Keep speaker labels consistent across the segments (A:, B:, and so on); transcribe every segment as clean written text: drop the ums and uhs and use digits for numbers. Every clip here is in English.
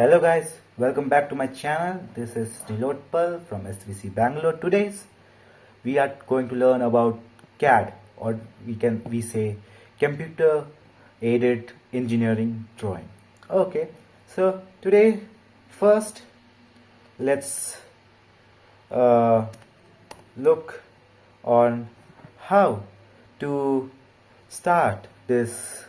A: Hello guys, welcome back to my channel. This is Nilotpal from SVC Bangalore. Today we are going to learn about CAD, or we say computer aided engineering drawing. Okay, so today first let's look on how to start this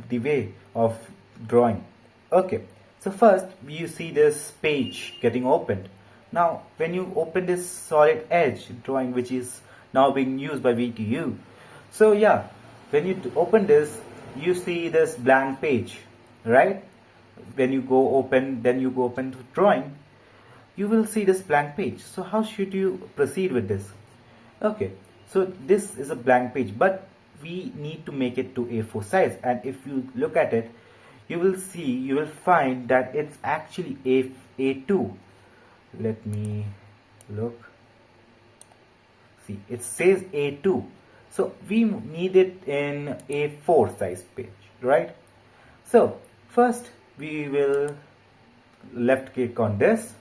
A: the way of drawing. Okay, so first you see this page getting opened. Now when you open this solid edge drawing, which is now being used by VTU, so yeah, when you open this, you see this blank page, right? When you go open, then you go open to drawing, you will see this blank page. So how should you proceed with this? Okay, so this is a blank page, but we need to make it to A4 size, and if you look at it, you will find that it's actually A2. Let me look. See, it says A2, so we need it in A4 size page, right? So first we will left click on this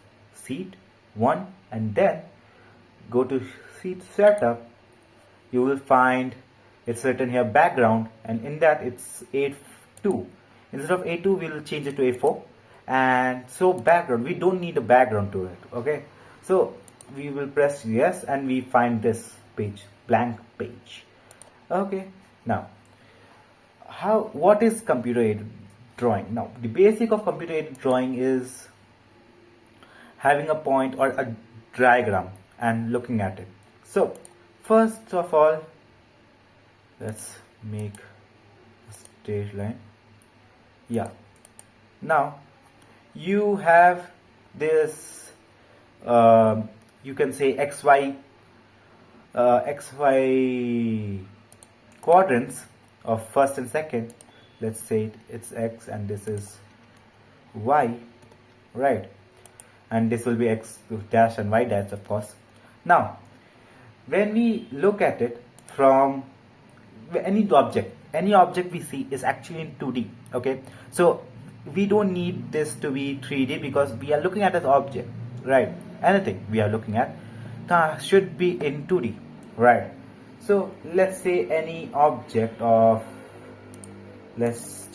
A: sheet 1 and then go to sheet setup. You will find it's written here background, and in that it's A2. Instead of A2, we'll change it to A4. And so background, we don't need a background to it. Okay, so we will press yes, and we find this page, blank page. Okay, now what is computer aided drawing? Now the basic of computer aided drawing is having a point or a diagram and looking at it. So first of all, let's make a straight line. Yeah, now you have this you can say xy quadrants of first and second. Let's say it's x and this is y, right? And this will be x dash and y dash, of course. Now when we look at it from any object we see is actually in 2D. Okay, so we don't need this to be 3D because we are looking at an object, right? Anything we are looking at should be in 2D, right? So let's say any object of let's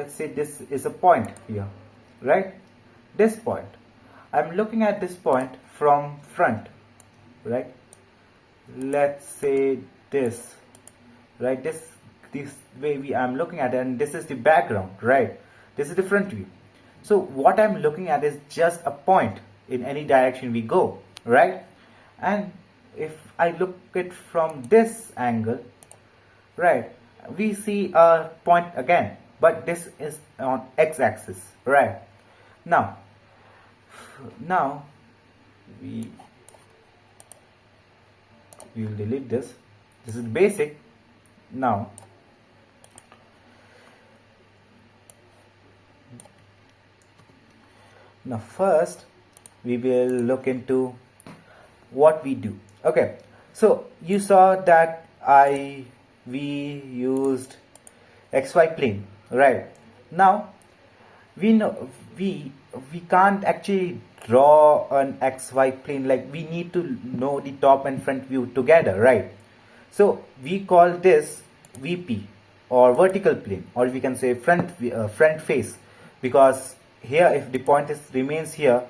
A: say this is a point here, right? This point, I'm looking at this point from front, right? Let's say this, right? This way I'm looking at it, and this is the background, right? This is the front view. So what I'm looking at is just a point in any direction we go, right? And if I look it from this angle, right, we see a point again, but this is on x-axis, right? Now we will delete this. This is basic. Now first we will look into what we do. Okay, so you saw that we used xy plane, right? Now we know we can't actually draw an xy plane, like we need to know the top and front view together, right? So we call this VP, or vertical plane, or we can say front face, because here if the point remains here,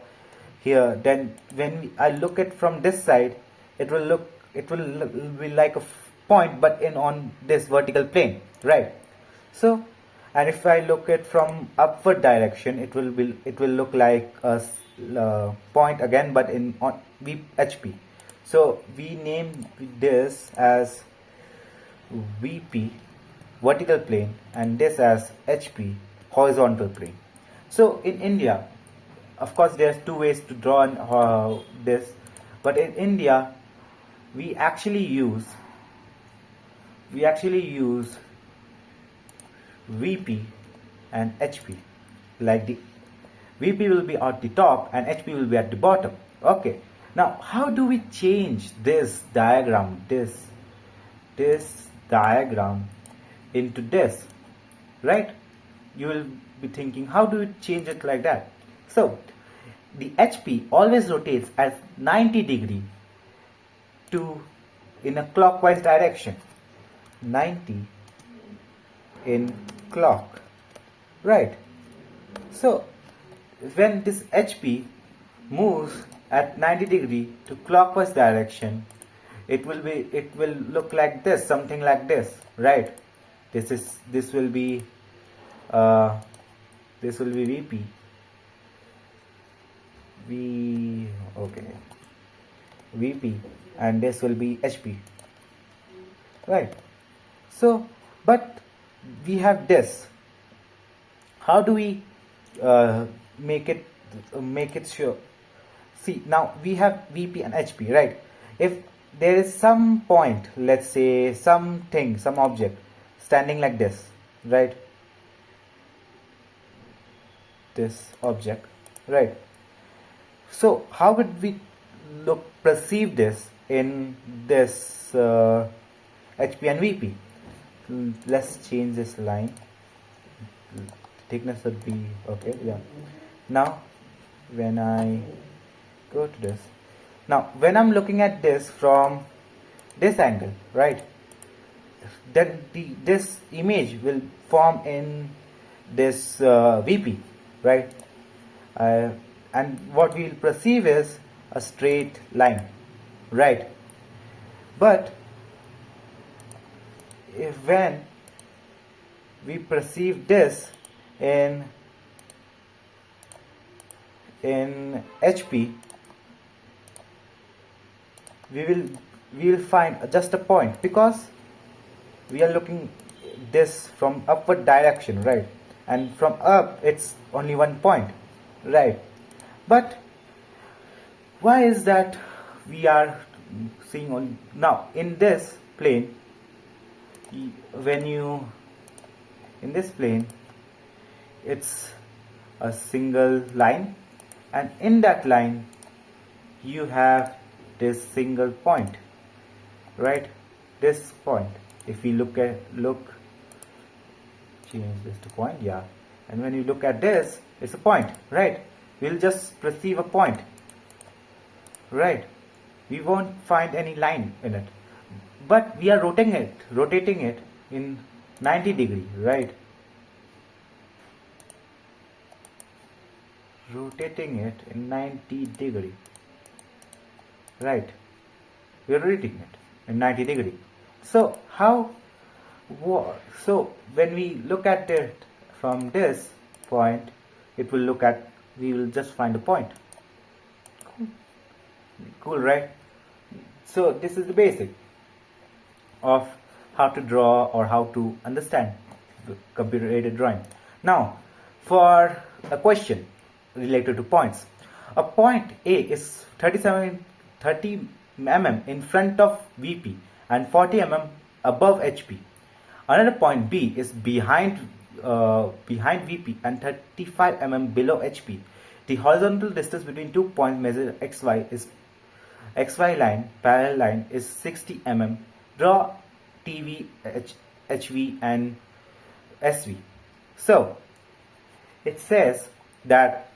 A: then when I look at from this side, it will be like a point, but on this vertical plane, right? So, and if I look at from upward direction, it will look like a point again, but on HP. So we name this as VP, vertical plane, and this as HP, horizontal plane. So in India, of course there's two ways to draw this, but in India we actually use VP and HP. Like the VP will be at the top and HP will be at the bottom. Okay, now how do we change this diagram, this diagram into this? right? You will be thinking, how do you change it like that? So the HP always rotates at 90 degree to in a clockwise direction. 90 in clock, right? So when this HP moves at 90 degree to clockwise direction, it will look like this, something like this, right? This will be VP. Okay, VP, and this will be HP, right? So, but we have this. How do we make it sure? See, now we have VP and HP, right? If there is some point, let's say something, some object standing like this, right? This object, right? So how would we perceive this in this HP and VP? Let's change this line. Thickness would be okay. Yeah. Now when I go to this, now when I'm looking at this from this angle, right, then this image will form in this VP, right? And what we'll perceive is a straight line, right? But when we perceive this in HP, we will find just a point, because we are looking this from upward direction, right? And from up it's only one point, right? But why is that we are seeing on now in this plane? In this plane, it's a single line, and in that line you have this single point, right? This point, if we change this to point, yeah, and when you look at this, it's a point, right? We'll just perceive a point, right? We won't find any line in it, but we are rotating it in 90 degree, right? Rotating it in 90 degree, right? We are rotating it in 90 degree. So so when we look at it from this point, we will just find a point. Cool, right? So this is the basic of how to draw or how to understand computer aided drawing. Now for a question related to points. A point A is 30 mm in front of VP and 40 mm above HP. Another point B is behind VP and 35 mm below HP. The horizontal distance between 2 points measured XY line parallel line is 60 mm. Draw TV, HV and SV. So it says that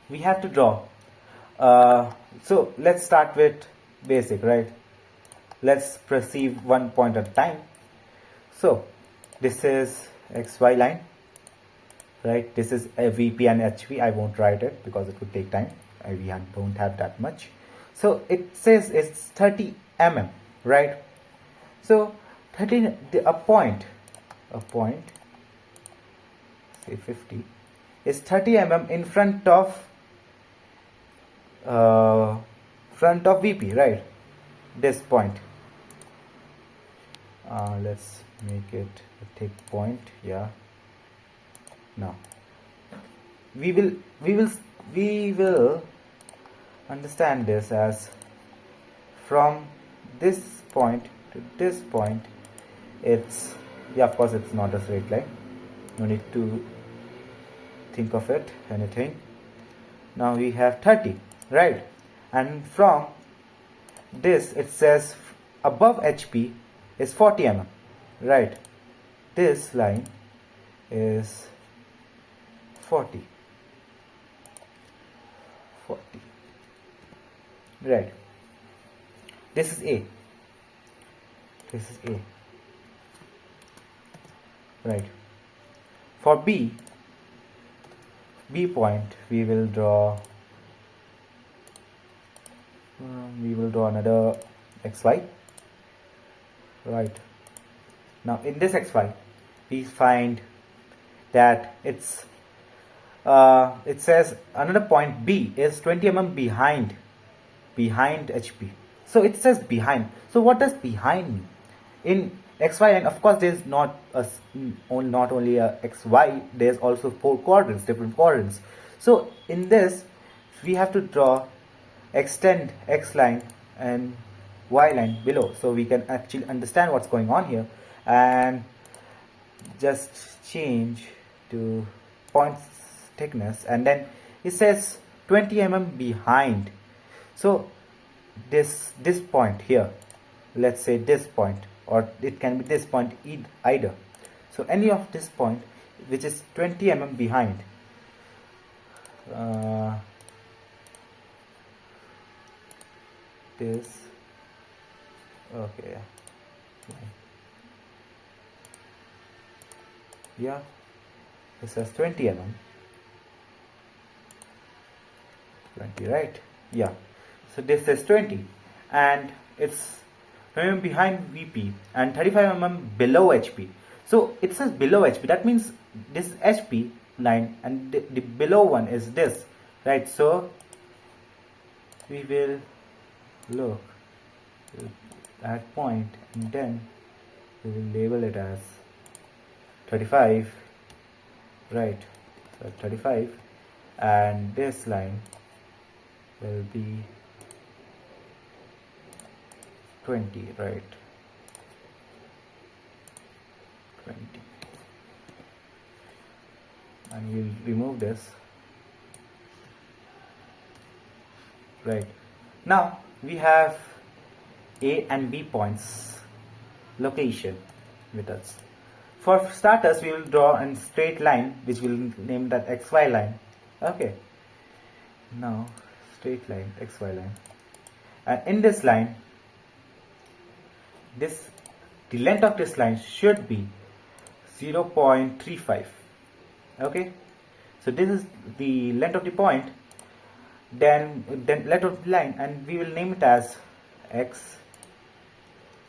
A: we have to draw. So let's start with basic, right? Let's perceive one point at a time. So this is XY line, right? This is a VP and HV. I won't write it because it would take time. We don't have that much. So it says it's 30 mm, right? So a point, say 50, is 30 mm in front of VP, right? This point. Let's make it a thick point. Yeah. Now we will understand this as from this point to this point. It's, yeah, of course it's not a straight line. No need to think of it anything. Now we have 30, right? And from this it says above HP is 40 mm, right? This line is 40. Right. This is A. This is A. Right. For B point, we will draw another xy. Right. Now in this xy, we find that it says another point B is 20 mm behind HP. So it says behind. So what does behind mean? In xy line, of course, there's not only a xy. There's also different quadrants. So in this, we have to extend x line and y line below, so we can actually understand what's going on here, and just change to point thickness, and then it says 20 mm behind. So this point here, let's say this point, or it can be this point either. So any of this point which is 20 mm behind, this, okay, yeah, this says 20 mm, 20, right? Yeah, so this is 20, and it's 20 mm behind VP and 35 mm below HP. So it says below HP, that means this is HP line, and the below one is this, right? So we will look at point, and then we will label it as 35, right? So 35, and this line will be 20, right? 20, and we'll remove this. Right, now we have A and B points location with us. For starters, we will draw a straight line which will name that XY line. Okay, now straight line, XY line, and in this line, the length of this line should be 0.35. okay, so this is the length of the point, then length of the line, and we will name it as X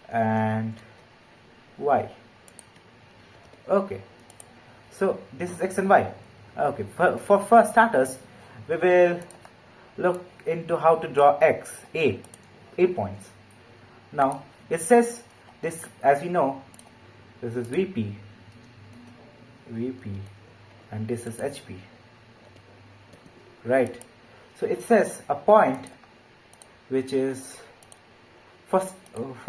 A: and Y. Okay, so this is X and Y. Okay, for starters, we will look into how to draw A points. Now it says this, as we know, this is VP, and this is HP, right? So it says a point which is, for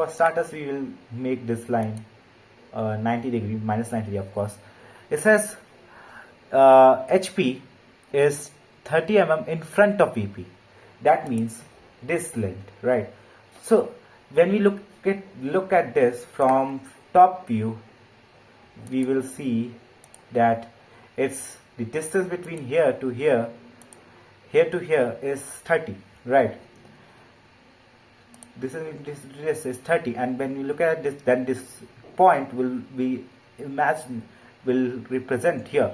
A: starters, we will make this line 90 degree, minus 90 of course. It says HP is 30 mm in front of VP. That means this length, right? So when we look at this from top view, we will see that it's the distance between here to here to here is 30, right? This is 30, and when we look at this, then this point will represent here.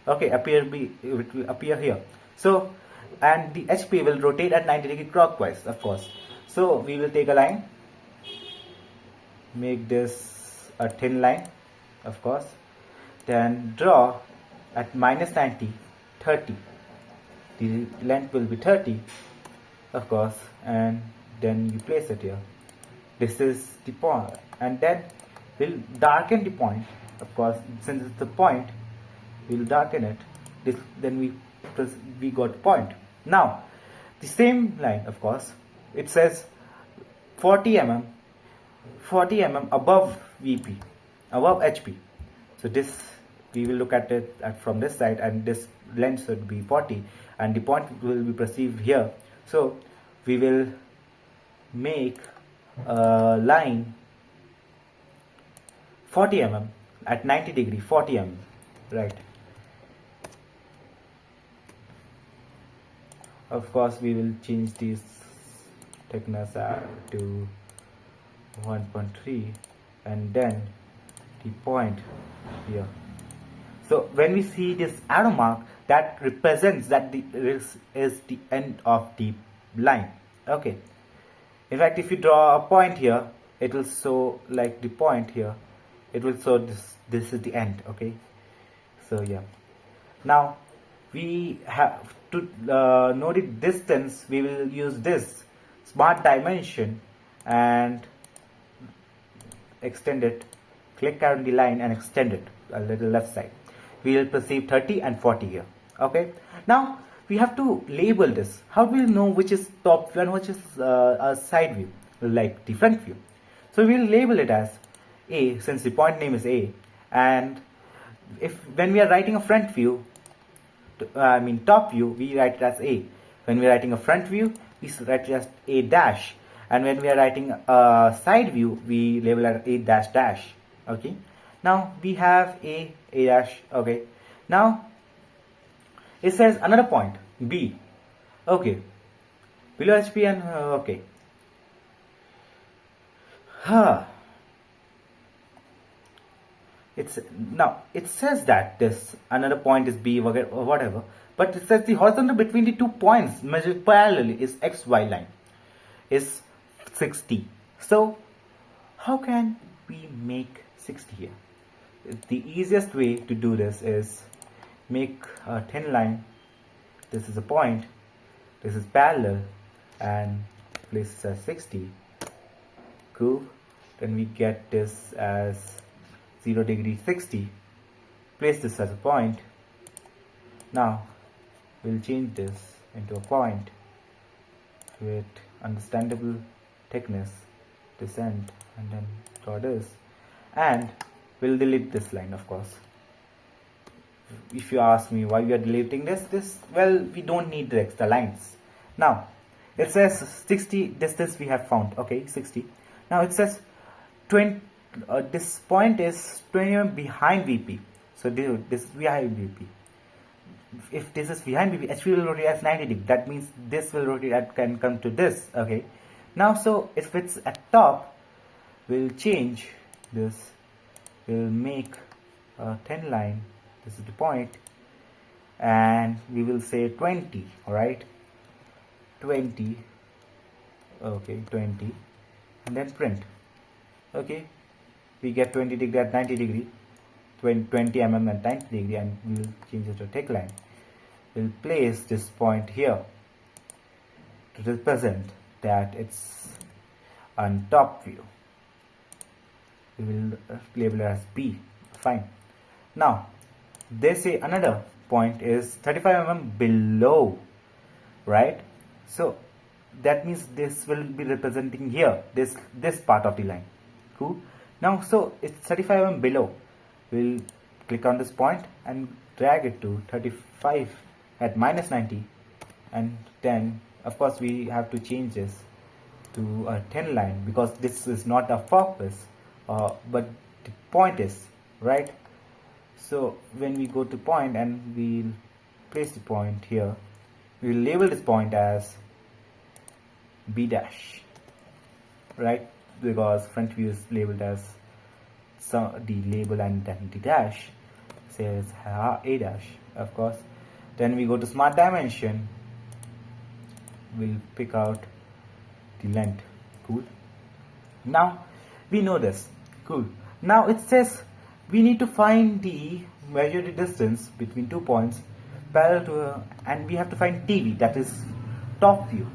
A: Okay, it will appear here. So, and the HP will rotate at 90 degree clockwise, of course. So we will take a line, make this a thin line, of course, then draw at minus 90, 30. The length will be 30, of course, and then you place it here. This is the point, and then we'll darken the point, of course, since it's the point, we'll darken it. Then we got point. Now the same line, of course, it says 40 mm above VP, above HP. So this, we will look at it from this side, and this length should be 40, and the point will be perceived here. So we will make a line 40 mm at 90 degree, 40 mm. right? Of course we will change this thickness to 1.3 and then the point here. So when we see this arrow mark, that represents that this is the end of the line. Okay, in fact if you draw a point here, it will show like the point here, it will show this is the end. Okay, so yeah, now we have to know the distance. We will use this smart dimension and extend it, click on the line and extend it a little left side. We will perceive 30 and 40 here. Okay, now we have to label this. How do we know which is top view and which is a side view, like the front view? So we will label it as A, since the point name is A, and if when we are writing a front view, top view, we write it as A. When we are writing a front view, we write it as A dash, and when we are writing a side view, we label it as A dash dash. Okay, now we have A dash. Okay, now it says another point B. Okay, below HP and okay. Now it says that this another point is B or whatever, but it says the horizontal between the 2 points measured parallelly is XY line is 60. So how can we make 60 here? The easiest way to do this is make a thin line. This is a point, this is parallel, and place this as 60. Cool. Then we get this as 0 degree 60. Place this as a point. Now we'll change this into a point with understandable thickness, descent, and then draw this, and we'll delete this line. Of course, if you ask me why we are deleting this, well, we don't need the extra lines. Now it says 60 distance we have found. Okay, 60. Now it says 20. This point is 20 mm behind VP. So this is behind VP. If this is behind VP, HV will rotate as 90 degree. That means this will rotate and can come to this. Okay. Now, so if it's at top, we'll change this. We'll make a thin line. This is the point, and we will say 20. All right. 20. Okay, 20, and then print. Okay. We get 20 degree at 90 degree, 20 mm at 90 degree, and we will change it to take line. We'll place this point here to represent that it's on top view. We will label it as B. Fine. Now they say another point is 35 mm below, right? So that means this will be representing here, this part of the line. Cool. Now, so it's 35 mm below. We'll click on this point and drag it to 35 at minus 90, and then of course we have to change this to a thin line because this is not a focus, but the point is, right? So when we go to point and we'll place the point here, we'll label this point as B dash, right? Because front view is labeled as the label and then the dash says A dash, of course. Then we go to smart dimension, we'll pick out the length. Cool. Now we know this. Cool. Now it says we need to find the measure the distance between 2 points parallel to and we have to find TV, that is top view.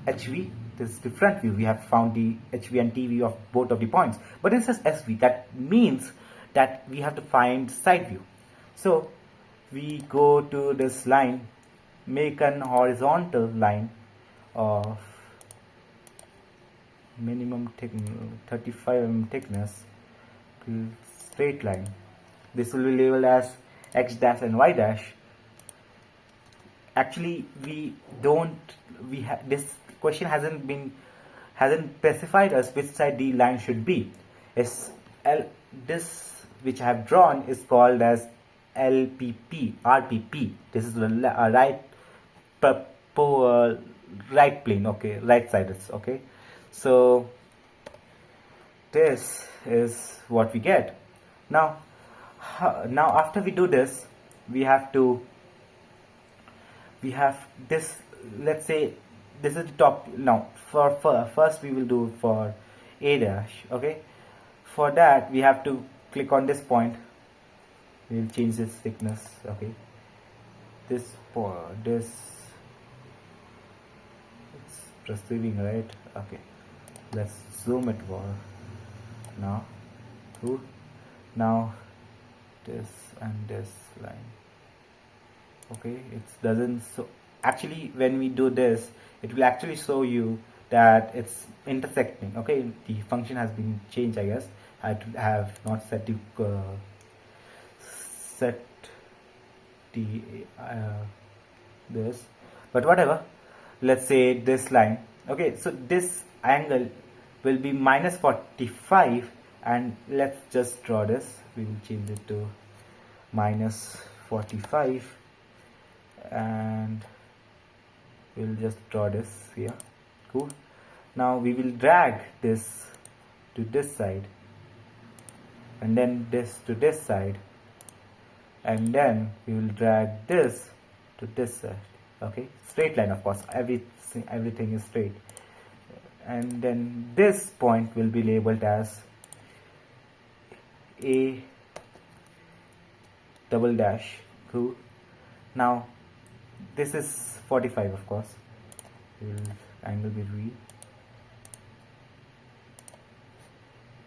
A: HV, this is the front view. We have found the HV and TV of both of the points, but it says SV. That means that we have to find side view. So we go to this line, make an horizontal line of minimum thickness 35 mm thickness to straight line. This will be labeled as X dash and Y dash. Actually this question hasn't specified us which side the line should be. This which I have drawn is called as RPP. This is the right plane, okay, right side. Okay, so this is what we get. Now after we do this, we have this. Let's say this is the top. Now for first we will do for a dash. Okay, for that we have to click on this point. We will change this thickness. Okay, this it's perceiving, right? Okay, let's zoom it more. Now now this and this line. Okay, it doesn't. So actually when we do this, it will actually show you that it's intersecting. Okay, the function has been changed, I guess. I have not set the this, but whatever. Let's say this line. Okay, so this angle will be -45, and let's just draw this. We will change it to -45, and we'll just draw this here. Cool. Now we will drag this to this side, and then this to this side, and then we will drag this to this side. Okay, straight line, of course. Everything is straight, and then this point will be labeled as a double dash. Cool. Now this is 45, of course. We'll angle between.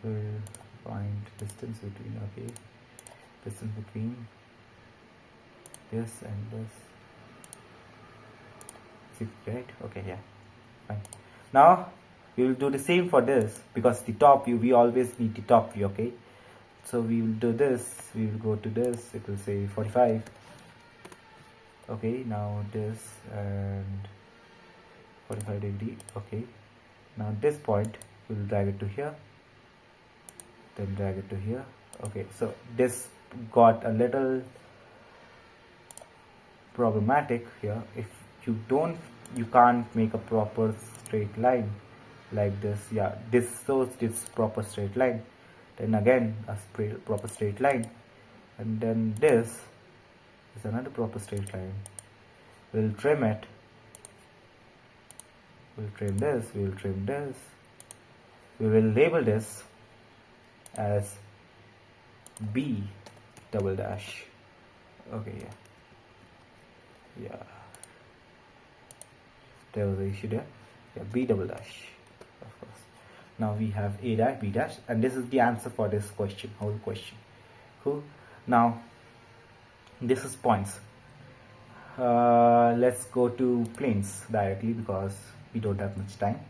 A: We'll find distance between. Okay, distance between this and this. Right? Okay, yeah, fine. Now we will do the same for this, because the top view, we always need the top view. Okay, so we will do this. We will go to this. It will say 45. Okay, now this and 45 degree. Okay, now this point we will drag it to here, then drag it to here. Okay, so this got a little problematic here. If you can't make a proper straight line like this. Yeah, this shows this proper straight line, then again a proper straight line, and then this is another proper straight line. We'll trim it. We'll trim this. We'll trim this. We will label this as B double dash. Okay, yeah, there was an issue there. Yeah, B double dash, of course. Now we have A dash, B dash, and this is the answer for this question, whole question. Cool. Now this is points. Let's go to planes directly, because we don't have much time.